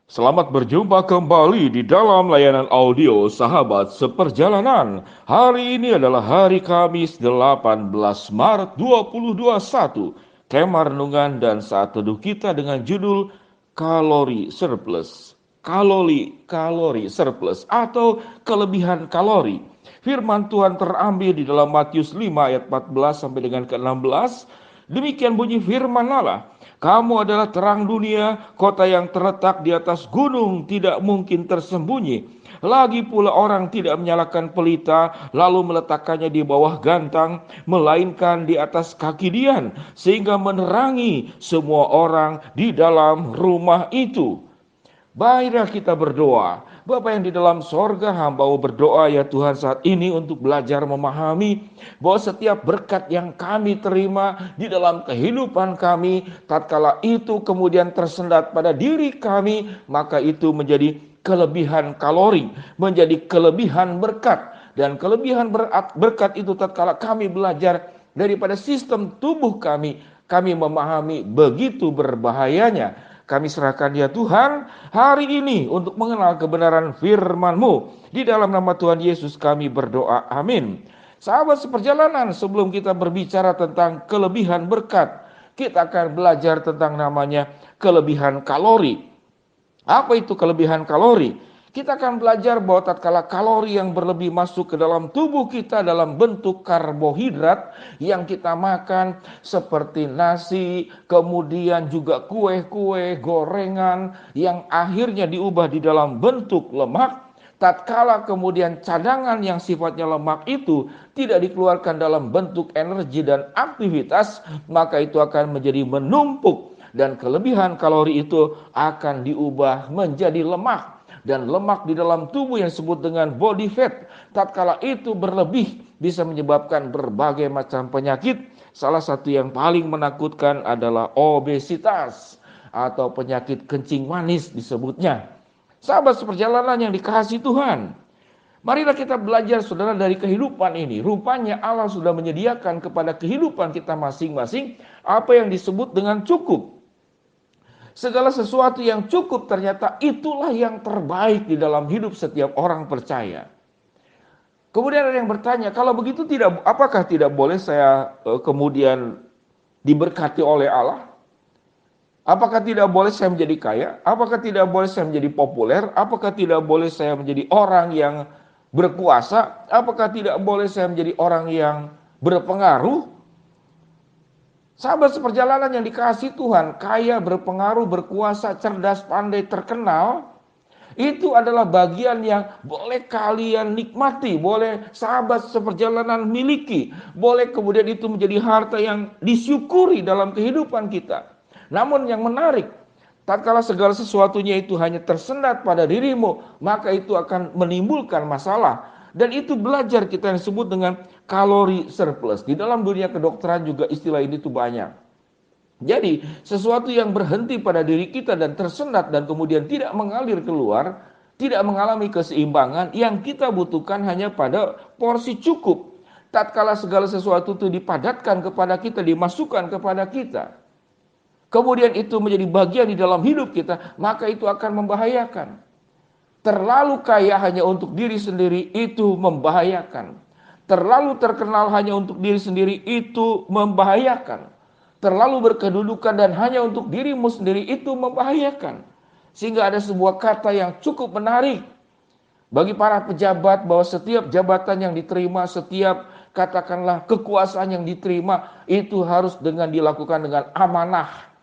Selamat berjumpa kembali di dalam layanan audio Sahabat Seperjalanan. Hari ini adalah hari Kamis 18 Maret 2021. Tema renungan dan saat teduh kita dengan judul Kalori Surplus. Kalori surplus atau kelebihan kalori. Firman Tuhan terambil di dalam Matius 5 ayat 14 sampai dengan ke-16. Demikian bunyi firman Allah. Kamu adalah terang dunia, kota yang terletak di atas gunung tidak mungkin tersembunyi. Lagi pula orang tidak menyalakan pelita lalu meletakkannya di bawah gantang, melainkan di atas kaki dian, sehingga menerangi semua orang di dalam rumah itu. Baiklah kita berdoa. Bapa yang di dalam sorga, hamba berdoa ya Tuhan saat ini untuk belajar memahami bahwa setiap berkat yang kami terima di dalam kehidupan kami, tatkala itu kemudian tersendat pada diri kami, maka itu menjadi kelebihan kalori, menjadi kelebihan berkat. Dan kelebihan berkat itu tatkala kami belajar daripada sistem tubuh kami memahami begitu berbahayanya. Kami serahkan ya Tuhan hari ini untuk mengenal kebenaran firman-Mu. Di dalam nama Tuhan Yesus kami berdoa, amin. Sahabat seperjalanan, sebelum kita berbicara tentang kelebihan berkat, kita akan belajar tentang namanya kelebihan kalori. Apa itu kelebihan kalori? Kita akan belajar bahwa tatkala kalori yang berlebih masuk ke dalam tubuh kita dalam bentuk karbohidrat yang kita makan seperti nasi, kemudian juga kue-kue, gorengan yang akhirnya diubah di dalam bentuk lemak. Tatkala kemudian cadangan yang sifatnya lemak itu tidak dikeluarkan dalam bentuk energi dan aktivitas, maka itu akan menjadi menumpuk dan kelebihan kalori itu akan diubah menjadi lemak. Dan lemak di dalam tubuh yang disebut dengan body fat, tatkala itu berlebih bisa menyebabkan berbagai macam penyakit. Salah satu yang paling menakutkan adalah obesitas atau penyakit kencing manis disebutnya. Sahabat seperjalanan yang dikasihi Tuhan, marilah kita belajar saudara dari kehidupan ini. Rupanya Allah sudah menyediakan kepada kehidupan kita masing-masing apa yang disebut dengan cukup. Segala sesuatu yang cukup ternyata itulah yang terbaik di dalam hidup setiap orang percaya. Kemudian ada yang bertanya, kalau begitu apakah tidak boleh saya kemudian diberkati oleh Allah? Apakah tidak boleh saya menjadi kaya? Apakah tidak boleh saya menjadi populer? Apakah tidak boleh saya menjadi orang yang berkuasa? Apakah tidak boleh saya menjadi orang yang berpengaruh? Sahabat seperjalanan yang dikasihi Tuhan, kaya, berpengaruh, berkuasa, cerdas, pandai, terkenal, itu adalah bagian yang boleh kalian nikmati, boleh sahabat seperjalanan miliki, boleh kemudian itu menjadi harta yang disyukuri dalam kehidupan kita. Namun yang menarik, tatkala segala sesuatunya itu hanya tersendat pada dirimu, maka itu akan menimbulkan masalah. Dan itu belajar kita yang disebut dengan kalori surplus. Di dalam dunia kedokteran juga istilah ini tuh banyak. Jadi sesuatu yang berhenti pada diri kita dan tersendat dan kemudian tidak mengalir keluar, tidak mengalami keseimbangan, yang kita butuhkan hanya pada porsi cukup. Tatkala segala sesuatu itu dipadatkan kepada kita, dimasukkan kepada kita, kemudian itu menjadi bagian di dalam hidup kita, maka itu akan membahayakan. Terlalu kaya hanya untuk diri sendiri itu membahayakan. Terlalu terkenal hanya untuk diri sendiri itu membahayakan. Terlalu berkedudukan dan hanya untuk dirimu sendiri itu membahayakan. Sehingga ada sebuah kata yang cukup menarik bagi para pejabat bahwa setiap jabatan yang diterima, setiap katakanlah kekuasaan yang diterima itu harus dilakukan dengan amanah.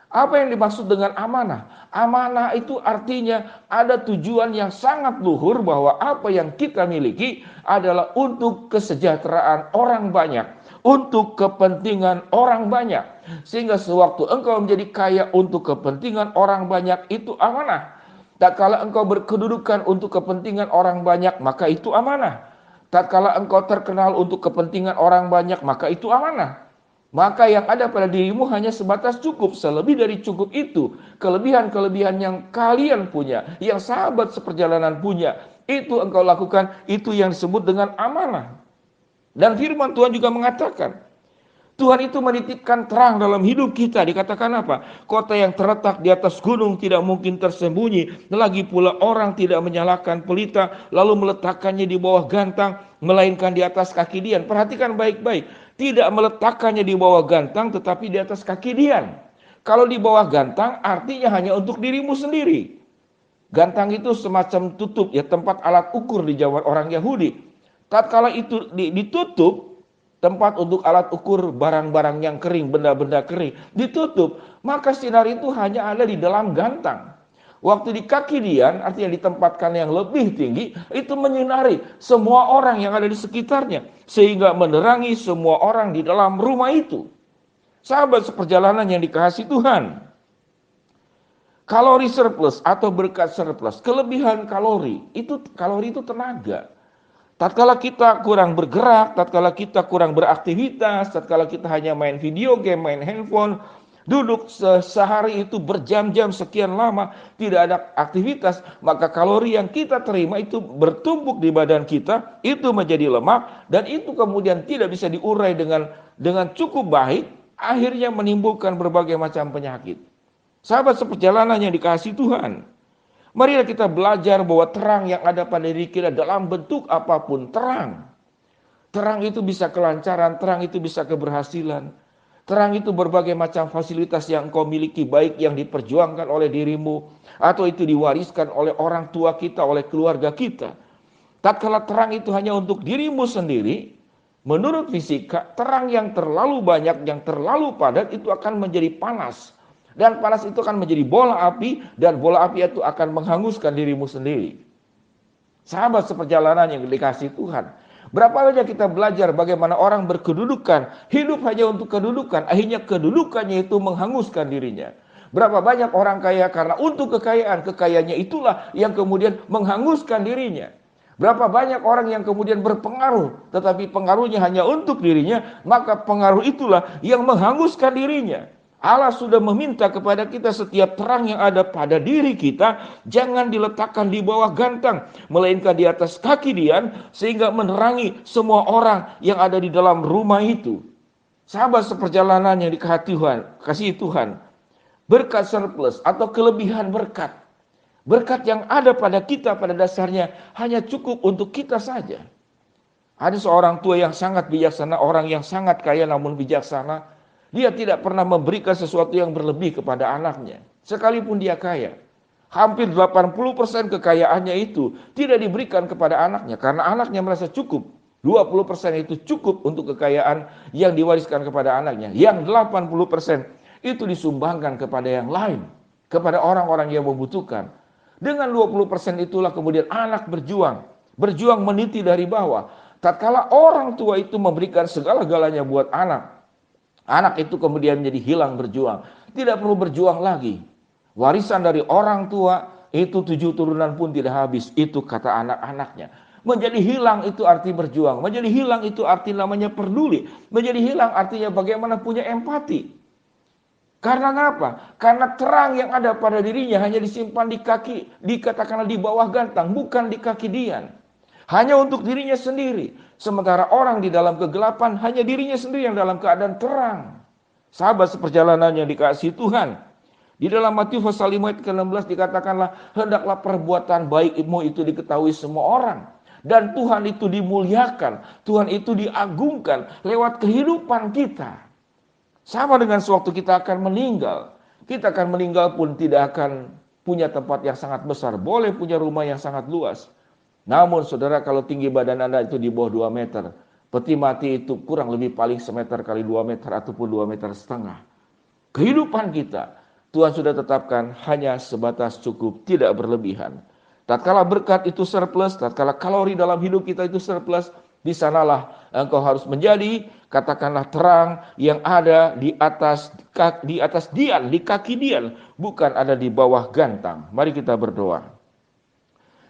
Apa yang dimaksud dengan amanah? Amanah itu artinya ada tujuan yang sangat luhur bahwa apa yang kita miliki adalah untuk kesejahteraan orang banyak, untuk kepentingan orang banyak. Sehingga sewaktu engkau menjadi kaya untuk kepentingan orang banyak, itu amanah. Tatkala engkau berkedudukan untuk kepentingan orang banyak, maka itu amanah. Tatkala engkau terkenal untuk kepentingan orang banyak, maka itu amanah. Maka yang ada pada dirimu hanya sebatas cukup. Selebih dari cukup itu, kelebihan-kelebihan yang kalian punya, yang sahabat seperjalanan punya, itu engkau lakukan, itu yang disebut dengan amanah. Dan firman Tuhan juga mengatakan, Tuhan itu menitipkan terang dalam hidup kita. Dikatakan apa? Kota yang terletak di atas gunung tidak mungkin tersembunyi. Lagi pula orang tidak menyalakan pelita lalu meletakkannya di bawah gantang, melainkan di atas kaki dian. Perhatikan baik-baik. Tidak meletakkannya di bawah gantang tetapi di atas kaki dian. Kalau di bawah gantang artinya hanya untuk dirimu sendiri. Gantang itu semacam tutup, ya, tempat alat ukur di zaman orang Yahudi. Tatkala itu ditutup, tempat untuk alat ukur barang-barang yang kering, benda-benda kering, ditutup, maka sinar itu hanya ada di dalam gantang. Waktu di kaki dian, artinya ditempatkan yang lebih tinggi, itu menyinari semua orang yang ada di sekitarnya, sehingga menerangi semua orang di dalam rumah itu. Sahabat seperjalanan yang dikasihi Tuhan, kalori surplus atau berkat surplus, kelebihan kalori itu tenaga. Tatkala kita kurang bergerak, tatkala kita kurang beraktivitas, tatkala kita hanya main video game, main handphone, duduk sehari itu berjam-jam sekian lama, tidak ada aktivitas, maka kalori yang kita terima itu bertumpuk di badan kita, itu menjadi lemak, dan itu kemudian tidak bisa diurai dengan cukup baik, akhirnya menimbulkan berbagai macam penyakit. Sahabat seperjalanan yang dikasihi Tuhan, marilah kita belajar bahwa terang yang ada pada diri kita dalam bentuk apapun terang. Terang itu bisa kelancaran, terang itu bisa keberhasilan. Terang itu berbagai macam fasilitas yang engkau miliki, baik yang diperjuangkan oleh dirimu, atau itu diwariskan oleh orang tua kita, oleh keluarga kita. Tatkala terang itu hanya untuk dirimu sendiri, menurut fisika, terang yang terlalu banyak, yang terlalu padat itu akan menjadi panas. Dan panas itu akan menjadi bola api, dan bola api itu akan menghanguskan dirimu sendiri. Sahabat seperjalanan yang dikasihi Tuhan, berapa banyak kita belajar bagaimana orang berkedudukan, hidup hanya untuk kedudukan, akhirnya kedudukannya itu menghanguskan dirinya. Berapa banyak orang kaya karena untuk kekayaannya itulah yang kemudian menghanguskan dirinya. Berapa banyak orang yang kemudian berpengaruh, tetapi pengaruhnya hanya untuk dirinya, maka pengaruh itulah yang menghanguskan dirinya. Allah sudah meminta kepada kita setiap terang yang ada pada diri kita jangan diletakkan di bawah gantang, melainkan di atas kaki dian, sehingga menerangi semua orang yang ada di dalam rumah itu. Sahabat seperjalanan yang dikasihi Tuhan, berkat surplus atau kelebihan berkat, berkat yang ada pada kita pada dasarnya hanya cukup untuk kita saja. Ada seorang tua yang sangat bijaksana, orang yang sangat kaya namun bijaksana. Dia tidak pernah memberikan sesuatu yang berlebih kepada anaknya. Sekalipun dia kaya. Hampir 80% kekayaannya itu tidak diberikan kepada anaknya. Karena anaknya merasa cukup. 20% itu cukup untuk kekayaan yang diwariskan kepada anaknya. Yang 80% itu disumbangkan kepada yang lain. Kepada orang-orang yang membutuhkan. Dengan 20% itulah kemudian anak berjuang. Berjuang meniti dari bawah. Tatkala orang tua itu memberikan segala-galanya buat anak. Anak itu kemudian menjadi hilang berjuang. Tidak perlu berjuang lagi. Warisan dari orang tua itu 7 turunan pun tidak habis. Itu kata anak-anaknya. Menjadi hilang itu arti berjuang. Menjadi hilang itu arti namanya peduli. Menjadi hilang artinya bagaimana punya empati. Karena apa? Karena terang yang ada pada dirinya hanya disimpan di kaki, dikatakanlah di bawah gantang, bukan di kaki dian. Hanya untuk dirinya sendiri. Sementara orang di dalam kegelapan hanya dirinya sendiri yang dalam keadaan terang. Sahabat seperjalanan yang dikasihi Tuhan. Di dalam Matius pasal 5 ayat ke-16 dikatakanlah, hendaklah perbuatan baikmu itu diketahui semua orang. Dan Tuhan itu dimuliakan, Tuhan itu diagungkan lewat kehidupan kita. Sama dengan sewaktu kita akan meninggal. Kita akan meninggal pun tidak akan punya tempat yang sangat besar. Boleh punya rumah yang sangat luas. Namun saudara, kalau tinggi badan Anda itu di bawah 2 meter, peti mati itu kurang lebih paling 1 meter kali 2 meter ataupun 2,5 meter. Kehidupan kita, Tuhan sudah tetapkan hanya sebatas cukup, tidak berlebihan. Tatkala berkat itu surplus, tatkala kalori dalam hidup kita itu surplus, di sanalah engkau harus menjadi, katakanlah, terang yang ada di atas dian, di kaki dian, bukan ada di bawah gantang. Mari kita berdoa.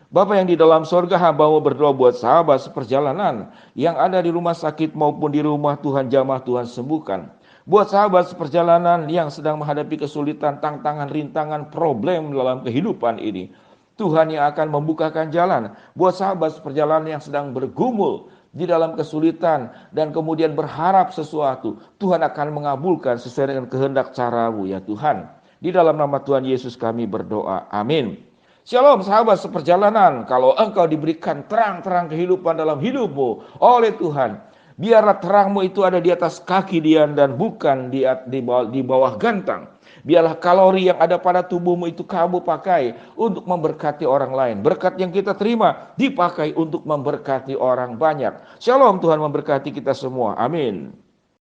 Bapa yang di dalam sorga, hamba-Mu berdoa buat sahabat seperjalanan yang ada di rumah sakit maupun di rumah, Tuhan jamah, Tuhan sembuhkan. Buat sahabat seperjalanan yang sedang menghadapi kesulitan, tantangan, rintangan, problem dalam kehidupan ini, Tuhan yang akan membukakan jalan. Buat sahabat seperjalanan yang sedang bergumul, di dalam kesulitan dan kemudian berharap sesuatu, Tuhan akan mengabulkan sesuai dengan kehendak cara-Mu ya Tuhan. Di dalam nama Tuhan Yesus kami berdoa. Amin. Shalom sahabat seperjalanan, kalau engkau diberikan terang-terang kehidupan dalam hidupmu oleh Tuhan, biarlah terangmu itu ada di atas kaki Dian dan bukan di bawah gantang. Biarlah kalori yang ada pada tubuhmu itu kamu pakai untuk memberkati orang lain. Berkat yang kita terima dipakai untuk memberkati orang banyak. Shalom, Tuhan memberkati kita semua. Amin.